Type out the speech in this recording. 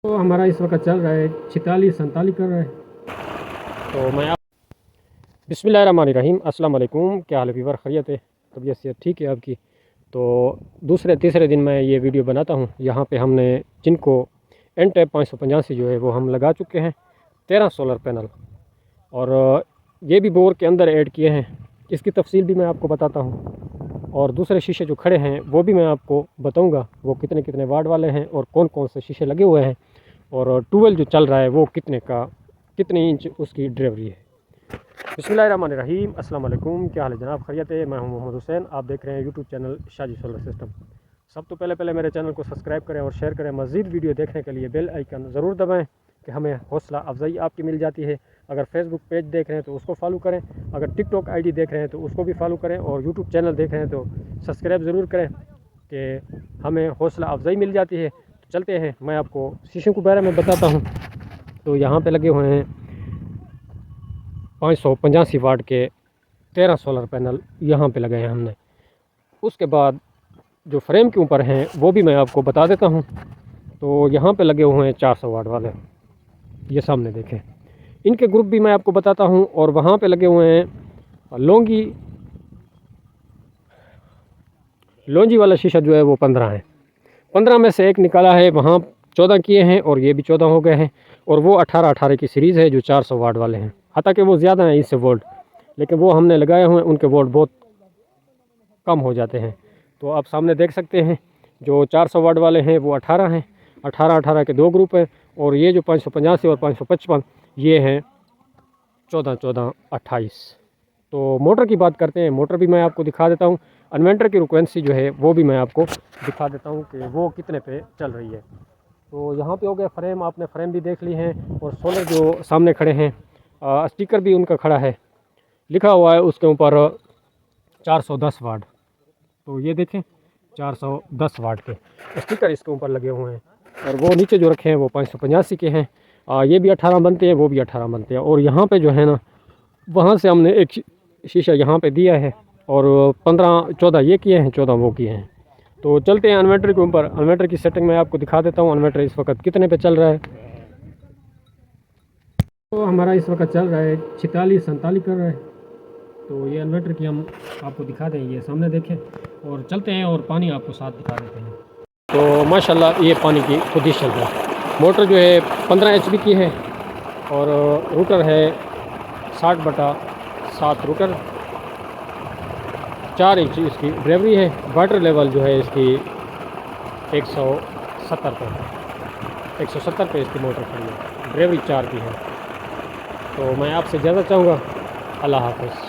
तो हमारा इस वक्त चल रहा है 46-47 कर रहा है। तो मैं आप बिस्मिल्लाहिर्रहमानिर्रहीम, अस्सलाम वालेकुम। क्या हाल है वीवर, खैरियत है? तबीयत से ठीक है आपकी? तो दूसरे तीसरे दिन मैं ये वीडियो बनाता हूँ। यहाँ पे हमने जिनको एन टैप 585 जो है वो हम लगा चुके हैं 13 सोलर पैनल, और ये भी बोर के अंदर ऐड किए हैं। इसकी तफसील भी मैं आपको बताता हूँ, और दूसरे शीशे जो खड़े हैं वो भी मैं आपको बताऊँगा वो कितने कितने वाट वाले हैं और कौन कौन से शीशे लगे हुए हैं, और ट्वेल जो चल रहा है वो कितने इंच उसकी डिलीवरी है। बिस्मिल्लाहिर्रहमानिर्रहीम, अस्सलाम वालेकुम। क्या हाल है जनाब, खैरियत है? मैं हूं मोहम्मद हुसैन, आप देख रहे हैं YouTube channel Shaji solar system. सब तो पहले मेरे चैनल को सब्सक्राइब करें और शेयर करें। मज़ीद वीडियो देखने के लिए बेल आइकन ज़रूर दबाएं कि हमें हौसला अफजाई आपकी मिल जाती है। अगर फेसबुक पेज देख रहे हैं तो उसको फॉलो करें, अगर टिकटॉक आईडी देख रहे हैं तो उसको भी फॉलो करें, और यूट्यूब चैनल देख रहे हैं तो सब्सक्राइब ज़रूर करें कि हमें हौसला अफजाई मिल जाती है। तो चलते हैं, मैं आपको शीशों के बारे में बताता हूँ। तो यहाँ पर लगे हुए हैं 585 वाट के 13 सोलर पैनल यहाँ पे लगे हैं हमने। उसके बाद जो फ्रेम के ऊपर हैं वो भी मैं आपको बता देता हूँ। तो यहाँ पे लगे हुए हैं 400 वाट वाले, ये सामने देखें। इनके ग्रुप भी मैं आपको बताता हूँ। और वहाँ पे लगे हुए हैं लॉन्जी वाला शीशा जो है वो 15 है। 15 में से एक निकाला है, वहाँ 14 किए हैं और ये भी 14 हो गए हैं। और वो 18 की सीरीज़ है जो 400 वाट वाले हैं। हालांकि वो ज़्यादा हैं इससे वोल्ट, लेकिन वो हमने लगाए हुए हैं, उनके वोल्ट बहुत कम हो जाते हैं। तो आप सामने देख सकते हैं जो 400 वाट वाले हैं वो 18 हैं। 18 के दो ग्रुप हैं, और ये जो 585 और 555 ये हैं 14, 28। तो मोटर की बात करते हैं, मोटर भी मैं आपको दिखा देता हूँ। इन्वर्टर की फ्रीक्वेंसी जो है वो भी मैं आपको दिखा देता हूँ कि वो कितने पे चल रही है। तो यहाँ पे हो गया फ्रेम, आपने फ्रेम भी देख ली हैं, और सोलर जो सामने खड़े हैं स्टिकर भी उनका खड़ा है, लिखा हुआ है उसके ऊपर 410 वाट। तो ये देखें 410 वाट के स्टिकर इसके ऊपर लगे हुए हैं। और वो नीचे जो रखे हैं वो 585 के हैं। ये भी 18 बनते हैं, वो भी 18 बनते हैं। और यहाँ पे जो है ना, वहाँ से हमने एक शीशा यहाँ पे दिया है, और 14 ये किए हैं, 14 वो किए हैं। तो चलते हैं इन्वर्टर के ऊपर। इन्वर्टर की सेटिंग मैं आपको दिखा देता हूँ। इन्वर्टर इस वक्त कितने पे चल रहा है। तो हमारा इस वक्त चल रहा है 46-47 कर रहा है। तो ये इन्वर्टर की हम आपको दिखा दें, ये सामने देखें, और चलते हैं और पानी आपको साथ दिखा देते हैं। तो माशाल्लाह ये पानी की खुद ही चल रहा है। मोटर जो है 15 HP की है, और रूटर है 60/7 रूटर, 4 इंच इसकी डिलीवरी है। वाटर लेवल जो है इसकी 170 पे इसकी मोटर खड़ी है। डिलीवरी 4 की है। तो मैं आपसे इजाज़त चाहूँगा। अल्लाह हाफ़िज़।